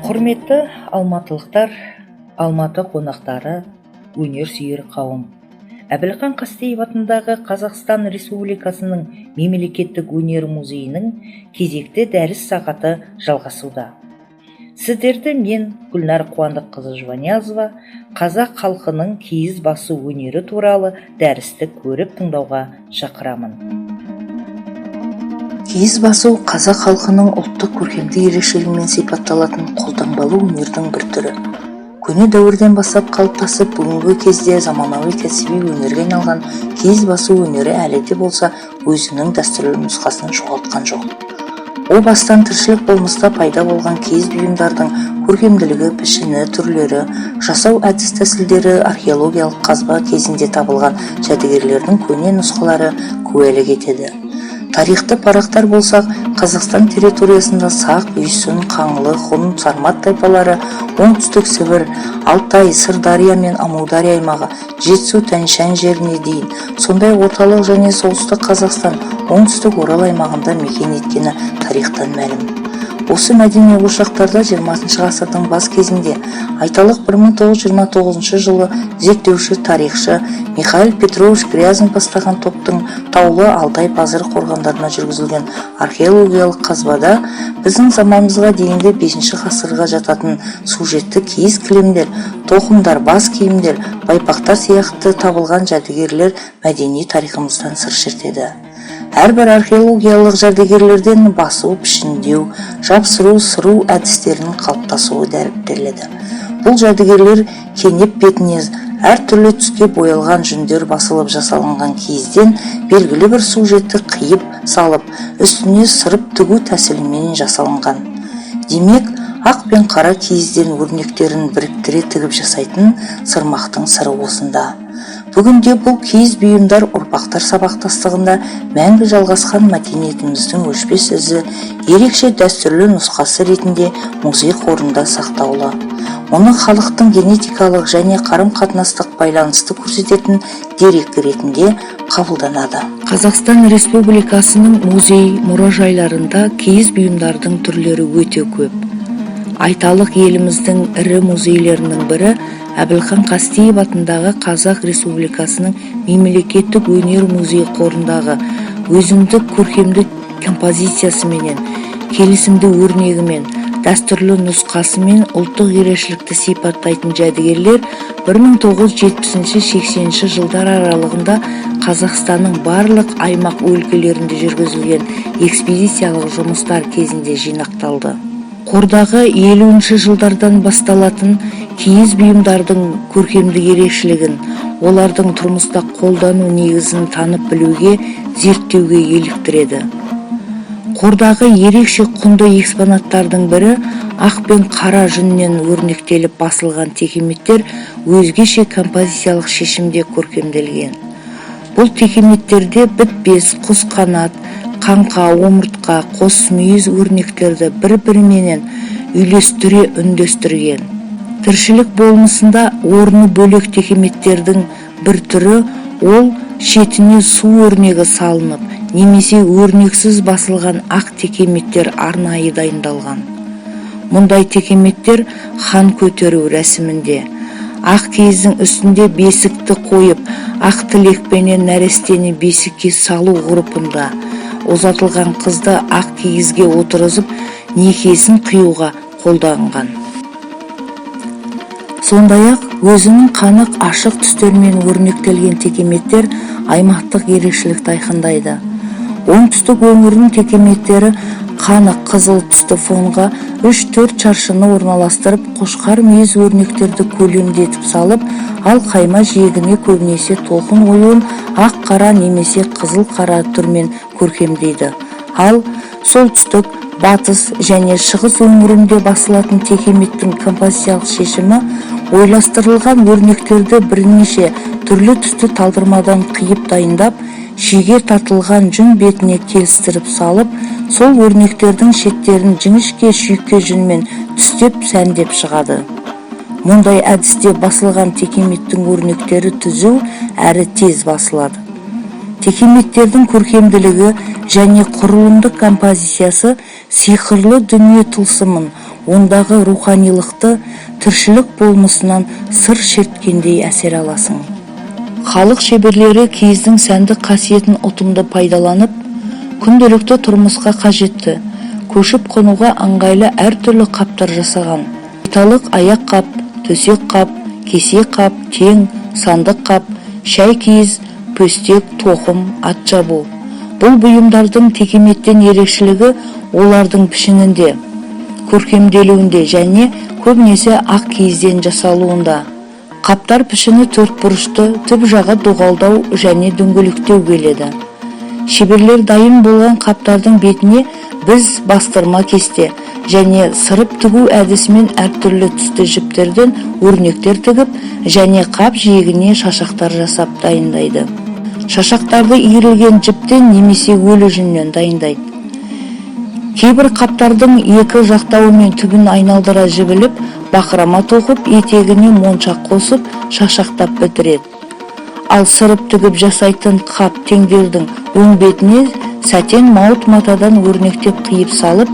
Құрметті алматылықтар, Алматы қонақтары, өнер сүйер қауым. Әбілхан Қастеев атындағы Қазақстан Республикасының Мемлекеттік өнер музейінің кезекті дәріс сағаты жалғасуда. Сіздерді мен, Гүлнар Қуандыққызы Жұбаниязова, қазақ халқының киіз басу өнері туралы дәрісті көріп тыңдауға шақырамын. Киіз басу қазақ халқының ұлттық көркемдік ерекшелігімен сипатталатын қолданбалы өнердің бір түрі. Көне дәуірден бастап қалыптасып, бүгінгі кезде заманауи кәсіби өнерге айналған киіз басу өнері әлі де болса өзінің дәстүрлі нұсқасын жоғалтқан жоқ. О бастан тіршілік болмыста пайда болған киіз бұйымдардың көркемділігі, пішіні, түрлері, жасау әдіс-тәсілдері археологиялық қазба кезінде табылған жәдігерлердің көне нұсқалары куәлік етеді. Тарихты парақтар болсақ, Қазақстан территориясында Сақ, Үйсін, Қаңлы, Hun, Сармат тайпалары, оңтүстік Сібір, Алтай, Сырдария мен Амудария аймағы, Жетісу, Тянь-Шань жеріне дейін, сондай орталық және солтүстік Қазақстан, оңтүстік Орал аймағында мекен еткені тарихтан мәлім. Осы мәдени ошақтарда 20 ғасырдың бас кезінде айталық 1929 жылы зерттеуші тарихшы Михаил Петрович Грязин бастаған топтың Таулы Алтай Пазыр қорғандарына жүргізілген археологиялық қазбада біздің заманымызға дейінгі 5 ғасырға жататын сюжетті киіз кілемдер, тоқымдар, бас киімдер, байпақтар сияқты табылған жәдігерлер мәдени тарихымыздан сыр шертеді. Әрбір археологиялық жәдігерлерден басу, пішіндеу, жапсыру, сыру әдістерінің қалыптасуы дәріптеледі. Бұл жәдігерлер кенеп бетіне әртүрлі түске боялған жүндер басылып жасалынған киізден белгілі бір сюжетті қиып салып, үстіне сырып тігу тәсілімен жасалынған. Демек, ақ пен қара киізден өрнектерін біріктіре тігіп жасайтын сырмақтың сыры осында. Бүгінде бұл киіз бұйымдар ұрпақтар сабақтастығында мәңгі жалғасқан мәдениетіміздің өшпес ізі, ерекше дәстүрлі нұсқасы ретінде музей қорында сақтаулы. Оны халықтың генетикалық және қарым-қатынастық байланысты көрсететін дерек ретінде қабылданады. Қазақстан Республикасының музей-мұражайларында киіз бұйымдардың түрлері өте көп. Айталық еліміздің ірі музейлерінің бірі Әбілхан Қастеев атындағы Қазақ Республикасының Мемлекеттік өнер музей қорындағы өзіндік көркемдік композициясыменен, келісімді өрнегімен, дәстүрлі нұсқасымен ұлттық ерекшелікті сипаттайтын жәдігерлер 1970-80 жылдар аралығында Қазақстанның барлық аймақ өлкелерінде жүргізілген экспедициялық жұмыстар кезінде жинақталды. Қордағы 50 жылдардан басталатын киіз бұйымдардың көркемдік ерекшелігін, олардың тұрмыста қолдану негізін танып білуге, зерттеуге еліктіреді. Қордағы ерекше құнды экспонаттардың бірі ақ пен қара жүннен өрнектеліп басылған текеметтер өзгеше композициялық шешімде көркемделген. Бұл текеметтерде бітпес, құс қанат, қаңқа, омыртқа, қос мүйіз өрнектерді бір-біріменен үйлестіре үндестірген. Тіршілік болмысында орны бөлек текеметтердің бір түрі ол шетіне су өрнегі салынып, немесе өрнексіз басылған ақ текеметтер арнайы дайындалған. Мұндай текеметтер хан көтеру рәсімінде, ақ киіздің үстінде бесікті қойып, ақ тілекпенен нәрестені бесікке салу ғұрпында, ұзатылған қызды ақ киізге отырғызып, некесін қиюға қолданған. Сондай-ақ өзінің қанық ашық түстермен өрнектелген текеметтер аймақтық ерекшелікті айқындайды. Оңтүстік өңірінің текеметтері қанық қызыл түсті фонға 3-4 шаршыны орналастырып, қошқар мүйіз өрнектерді көлемдетіп салып, ал қайма жиегіне көбінесе толқын оюын ақ қара немесе қызыл қара түрмен көркемдейді. Ал солтүстік, батыс және шығыс өңірінде басылатын текеметтің композициялық шешімі ойластырылған өрнектерді бірнеше түрлі түсті талдырмадан қиып дайындап, шеге тартылған жүн бетіне келістіріп салып, сол өрнектердің шеттерін жіңішке шүйке жүнмен түстеп сәндеп шығады. Мұндай әдісте басылған текеметтің өрнектері түзу әрі тез басылады. Текеметтердің көркемділігі және құрылымдық композициясы сиқырлы дүние тылсымын, ондағы руханилықты тіршілік болмысынан сыр шерткендей әсер аласың. Халық шеберлері киіздің сәндік қасиетін ұтымды пайдаланып, күнделікті тұрмысқа қажетті, көшіп қонуға ыңғайлы әртүрлі қаптар жасаған. Металлық аяқ қап, төсек қап, кесек қап, тең, сандық қап, шай киіз, пөстек, тоқым, ат жабу. Бұл бұйымдардың текеметтен ерекшелігі олардың пішінінде, көркемделуінде және көбінесе ақ киізден жасалуында. Қаптар пішіні төртбұрышты, түп жағы доғалдау және дөңгелектеу келеді. Шеберлер дайын болған қаптардың бетіне біз бастырма кесте және сырып тігу әдісімен әртүрлі түсті жіптерден өрнектер тігіп және қап жиегіне шашақтар жасап дайындайды. Шашақтарды иірілген жіптен немесе өлі жүннен дайындайды. Кейбір қаптардың екі жақтауы мен түбін айналдыра жібіліп, бақырама тоқып, етегіне моншақ қосып, шашақтап бітіреді. Ал сырып тігіп жасайтын қап теңдердің өң бетіне сәтен мауыт матадан өрнектеп қиып салып,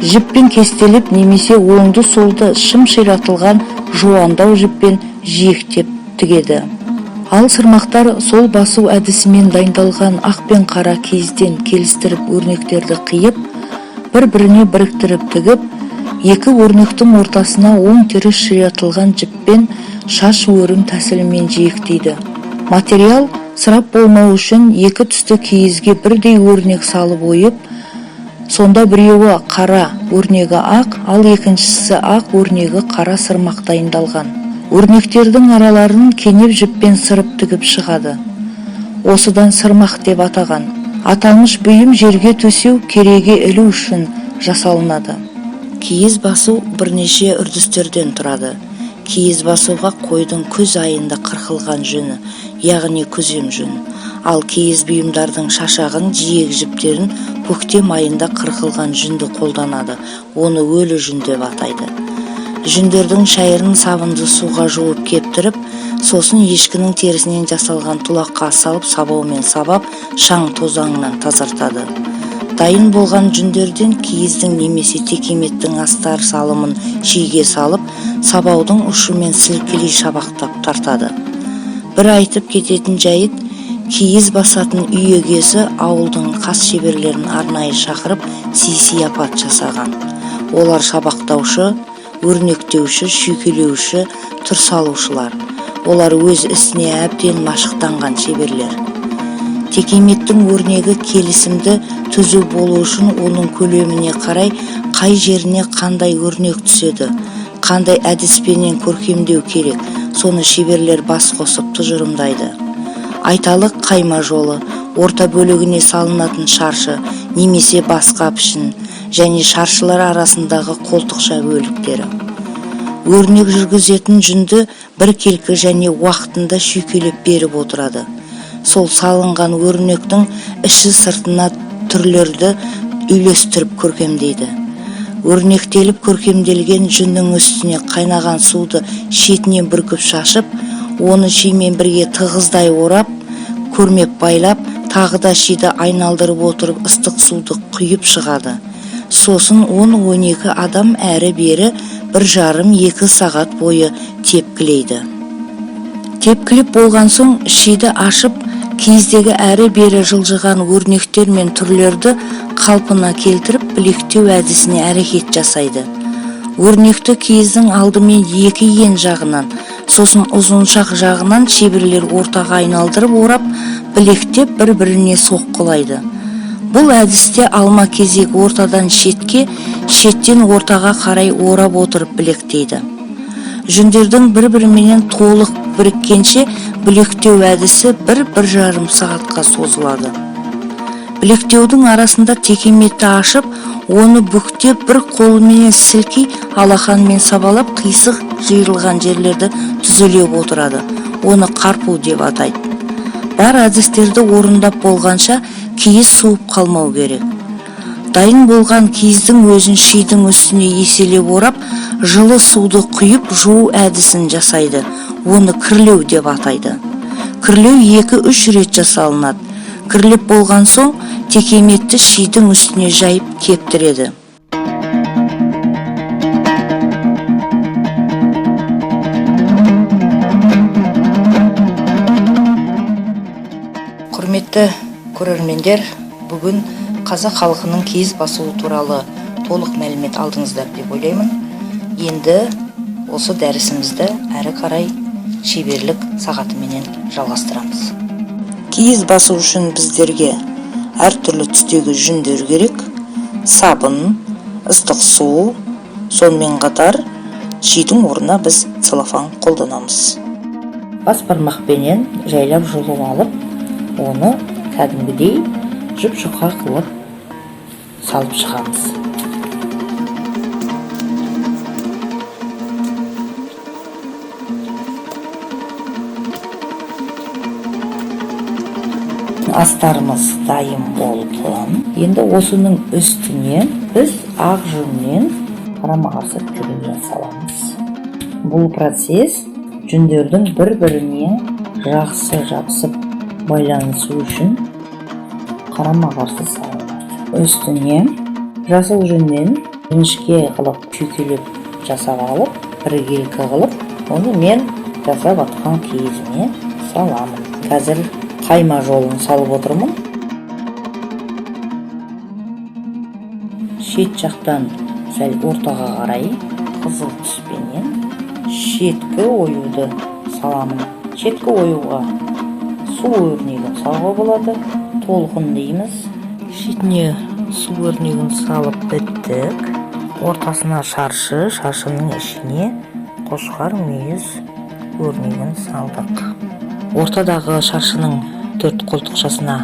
жіппен кестеліп немесе оңды солды шым ширатылған жуандау жіппен жиектеп тігеді. Ал сырмақтар сол басу әдісімен дайындалған ақ пен қара киізден келістіріп өрнектерді қиып, бір-біріне біріктіріп тігіп, екі өрнектің ортасына оң теріс ширатылған жіппен шаш өрім тәсілімен жиектейді. Материал сырап болмау үшін екі түсті киізге бірдей өрнек салып ойып, сонда біреуі қара өрнегі ақ, ал екіншісі ақ өрнегі қара сырмақ дайындалған. Өрнектердің араларын кенеп жіппен сырып тігіп шығады. Осыдан сырмақ деп атаған. Аталмыш бұйым жерге төсеу, кереге ілу үшін жасалынады. Киіз басу бірнеше үрдістерден тұрады. Киіз басуға қойдың күз айында қырқылған жүні, яғни күзем жүн. Ал киіз бұйымдардың шашағын, жиек жіптерін көктем айында қырқылған жүнді қолданады. Оны өлі жүн деп атайды. Жүндердің шайырын сабынды суға жуып кептіріп, сосын ешкінің терісінен жасалған тұлаққа салып, сабаумен сабап, шаң тозаңынан тазартады. Дайын болған жүндерден киіздің немесе текеметтің астар салымын шиге салып, сабаудың ұшымен сілкелей шабақтап тартады. Бір айтып кететін жайт, киіз басатын үй егесі ауылдың қас шеберлерін арнайы шақырып, сияпат жасаған. Олар шабақтаушы, өрнектеуші, шүйкелеуші, түр салушылар. Олар өз ісіне әбден машықтанған шеберлер. Текеметтің өрнегі келісімді түзу болу үшін оның көлеміне қарай қай жеріне қандай өрнек түседі, қандай әдіспенен көркемдеу керек, соны шеберлер бас қосып тұжырымдайды. Айталық қайма жолы, орта бөлігіне салынатын шаршы, немесе басқа пішін, және шаршылар арасындағы қолтықша бөліктері. Өрнек жүргізетін жүнді біркелкі және уақытында шүйкелеп беріп отырады. Сол салынған өрнектің іші сыртына түрлерді үйлестіріп көркемдейді. Өрнектеліп көркемделген жүннің үстіне қайнаған суды шетінен бүркіп шашып, оны шимен бірге тығыздай орап, көрмеп байлап, тағы да шиді айналдырып отырып ыстық суды құйып шығады. Сосын 10-12 адам әрі-бері 1,5-2 сағат бойы тепкілейді. Тепкіліп болған соң шиді ашып, киіздегі әрі-бері жылжыған өрнектер мен түрлерді қалпына келтіріп, білектеу әдісіне әрекет жасайды. Өрнекті киіздің алдымен 2 ен жағынан, сосын ұзыншақ жағынан шеберлер ортаға айналдырып орап, білектеп бір-біріне соққылайды. Бұл әдісте алма кезек ортадан шетке, шеттен ортаға қарай орап отырып білектейді. Жүндердің бір-біріменен толық біріккенше білектеу әдісі 1-1,5 сағатқа созылады. Білектеудің арасында текеметті ашып, оны бүктеп бір қолымен сілкей, алақанмен сабалап, қисық жиырылған жерлерді түзелеп отырады. Оны қарпу деп атайды. Бар әдістерді орындап болғанша киіз суып қалмау керек. Дайын болған киіздің өзін шидің үстіне еселеп орап, жылы суды құйып жуу әдісін жасайды. Оны кірлеу деп атайды. Кірлеу 2-3 рет жасалынады. кірлеп болған соң текеметті шидің үстіне жайып кептіреді. Құрметті көрермендер, бүгін қазақ халқының киіз басуы туралы толық мәлімет алдыңыздар деп ойлаймын. Енді осы дәрісімізді әрі қарай шеберлік сағатыменен жалғастырамыз. Киіз басу үшін біздерге әртүрлі түстегі жүндер керек, сабын, ыстық су, сонымен қатар шидің орнына біз целлофан қолданамыз. Бас бармақпенен жайлап жұлып алып, оны кәдімгідей жұп-жұқа қылып салып шығамыз. Астарымыз дайын болды. Енді осының үстіне біз ақ жүннен қарама-қарсы тігілген саламыз. Бұл процесс жүндердің бір-біріне жақсы жабысып байланысу үшін қарама-қарсы салынады. Үстіне жасыл жүннен жіңішке қылып күйкелеп жасап алып, біркелкі қылып, оны мен жасап атқан киізіме саламын. Қазір қайма жолын салып отырмын. Шет жақтан сәл ортаға қарай қызыл түспенен шеткі оюды саламын. Шеткі оюға су өрнегін салуға болады. Толқын дейміз. Шетіне су өрнегін салып біттік. Ортасына шаршы, шаршының ішіне қошқар мүйіз өрнегін салдық. Ортадағы шаршының 4 қолтықшасына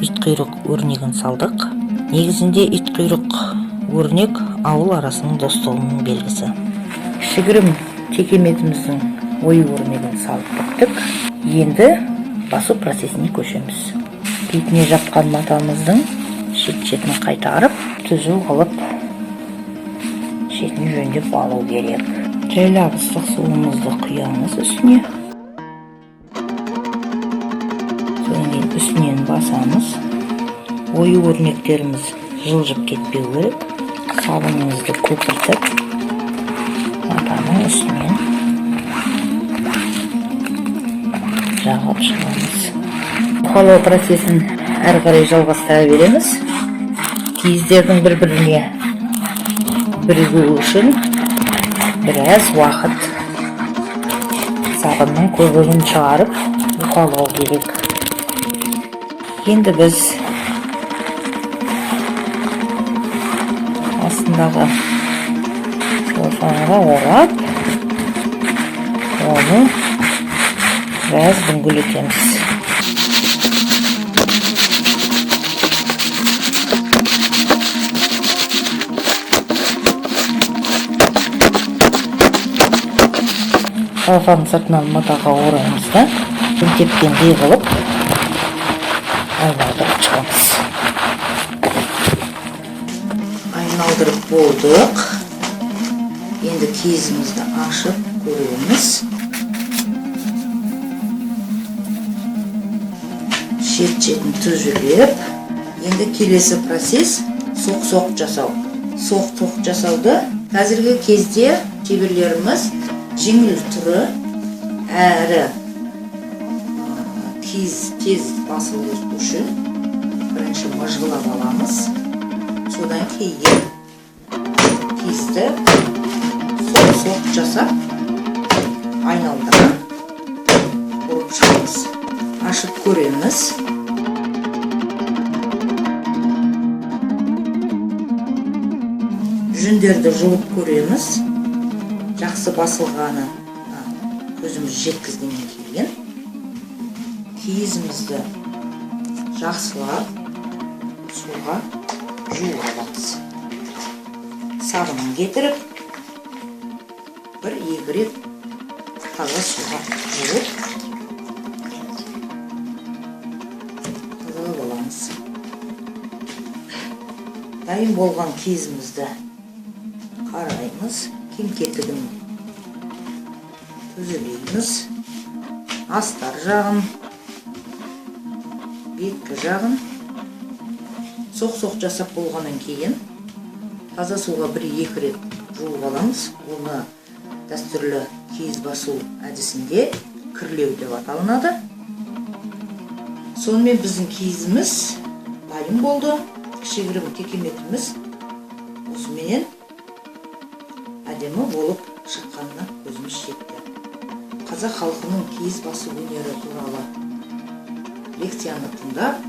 итқұйрық өрнегін салдық. Негізінде итқұйрық өрнек ауыл арасының достығының белгісі. Кішігірім текеметіміздің ою өрнегін салып біттік. Енді басу процесіне көшеміз. Бетіне жапқан матамыздың шет-шетін қайтарып, түзу қылып шетін жөндеп алу керек. Жайлап ыстық суымызды құямыз үстіне. Үстінен басамыз. Ою өрнектеріміз жылжып кетпеу керек. Сабынымызды көпіртіп, матаның үстінен жағып шығамыз. Бұқалау процесін әрі қарай жалғастыра береміз. Киіздердің бір-біріне бірігуі үшін біраз уақыт сабынның көбігін шығарып бұқалау керек. Енді біз астындағы целлофанға орап, оны біраз дөңгелетеміз. Целлофанның сыртынан матаға ораймыз да, тепкендей қылып айналдырып шығамыз. Айналдырып болдық. Енді киізімізді ашып көреміз. Шет-шетін түзіліп. Енді келесі процесс соқ-соқ жасау. Соқ-соқ жасауды қазіргі кезде шеберлеріміз жеңіл түрі әрі киіз тез басылу үшін бірінші мыжғылап аламыз. Содан кейін киізді соқ-соқ жасап айналдырып ұрып шығамыз. Ашып көреміз. Жүндерді жұлып көреміз. Жақсы басылғаны көзіміз жеткізгеннен кейін киізімізді жақсылап суға жуып аламыз. Сабынын кетіріп, бір-екі рет таза суға жуып тазалап аламыз. Дайын болған киізімізді қараймыз. Кем-кетігін түзелейміз. Астар жағын беткі жағын соқ жасап болғаннан кейін таза суға 1-2 рет жуып аламыз. Оны дәстүрлі киіз басу әдісінде кірлеу деп аталынады. Сонымен біздің киізіміз дайын болды. Кішігірім текеметіміз осыменен әдемі болып шыққанына көзіміз жетті. Қазақ халқының киіз басу өнері туралы лекцияны тыңдап,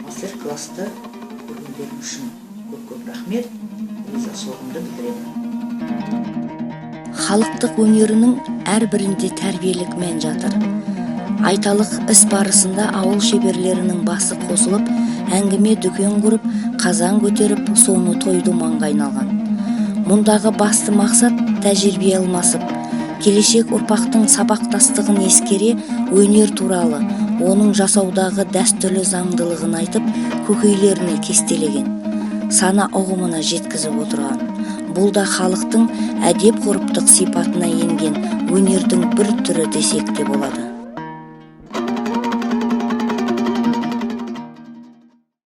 мастер-классты көргендерің үшін көп рахмет, ризашылығымды білдіремін. Халықтық өнерінің әрбірінде тәрбиелік мән жатыр. Айталық іс барысында ауыл шеберлерінің басы қосылып, әңгіме дүкен құрып, қазан көтеріп, соны тойды маңға айналған. Мұндағы басты мақсат тәжірибе алмасып, келешек ұрпақтың сабақтастығын ескере өнер туралы, оның жасаудағы дәстүрлі заңдылығын айтып, көкейлеріне кестелеген, сана ұғымына жеткізіп отырған. Бұл да халықтың әдеп ғұрыптық сипатына енген өнердің бір түрі десек те болады.